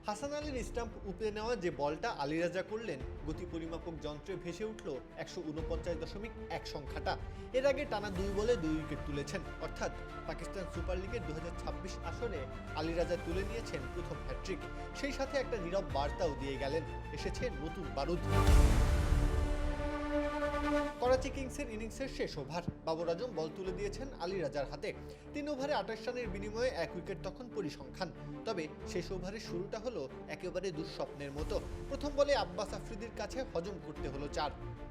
হাসান আলীর স্টাম্প উপড়ে নেওয়া যে বলটা আলী রাজা করলেন, গতি পরিমাপক যন্ত্রে ভেসে উঠল 149.1 সংখ্যাটা। এর আগে টানা 2 বলে 2 উইকেট তুলেছেন, অর্থাৎ পাকিস্তান সুপার লিগের 2026 আসরে আলী রাজা তুলে নিয়েছেন প্রথম হ্যাট্রিক। সেই সাথে একটা নীরব বার্তাও দিয়ে গেলেন, এসেছে নতুন বারুদ। করাচি কিংসের ইনিংসের শেষ ওভার, বাবর আজম বল তুলে দিয়েছেন আলী রাজার হাতে। 3 ওভারে 28 রানের বিনিময়ে 1 উইকেট তখন পরিসংখ্যান। তবে শেষ ওভারের শুরুটা হলো একেবারে দুঃস্বপ্নের মতো। প্রথম বলে আব্বাস আফ্রিদির কাছে হজম করতে হলো 4।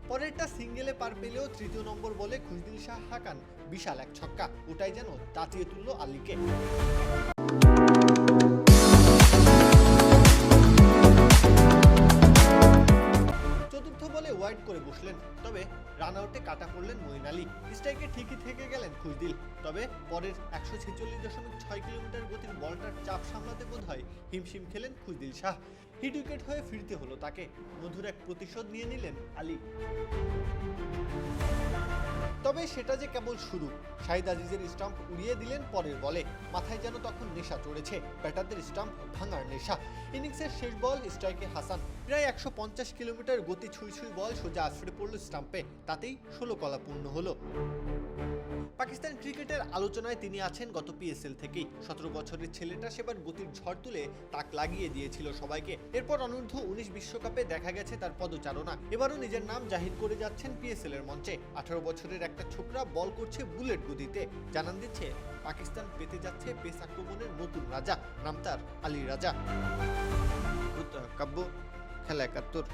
পরেরটা সিঙ্গেলে পার পেলেও তৃতীয় নম্বর বলে খুশদিল শাহ হাকান বিশাল এক ছক্কা, ওটাই যেন তাতিয়ে তুলল আলীকে। চতুর্থ বলে ওয়াইড করে বসলেন, তবে রান আউটে কাটা পড়লেন মঈন আলী। স্ট্রাইকে ঠিকই থেকে গেলেন খুশদিল, তবে পরের 146.6 কিলোমিটার গতির বলটার চাপ সামলাতে বোধহয় হিমশিম খেলেন খুশদিল শাহ। হিট উইকেট হয়ে ফিরতে হলো তাকে। মধুর এক প্রতিশোধ নিয়ে নিলেন আলী। তবে সেটা যে কেবল শুরু। শাহিদ আজিজের স্টাম্প উড়িয়ে দিলেন পরের বলে। মাথায় যেন তখন নেশা চড়েছে, ব্যাটারদের স্টাম্প ভাঙার নেশা। ইনিংসের শেষ বল স্ট্রাইকে হাসান, প্রায় 150 কিলোমিটার গতি ছুঁই ছুঁই বল সোজা আছড়ে পড়ল স্টাম্পে, তাতেই 16 কলা পূর্ণ হলো। পাকিস্তান ক্রিকেটের আলোচনায় তিনি আছেন গত পিএসএল থেকেই। 17 বছরের ছেলেটা সেবার গতির ঝড় তুলে তাক লাগিয়ে দিয়েছিল সবাইকে। এরপর অনূর্ধ্ব 19 বিশ্বকাপে দেখা গেছে তার পদচারণা। এবারও নিজের নাম জাহির করে যাচ্ছেন পিএসএল এর মঞ্চে। 18 বছরের একটা ছোকরা বল করছে বুলেট গতিতে, জানান দিচ্ছে পাকিস্তান পেতে যাচ্ছে পেস আক্রমণের নতুন রাজা, নাম তার আলী রাজা। কাব্য, খেলা 71।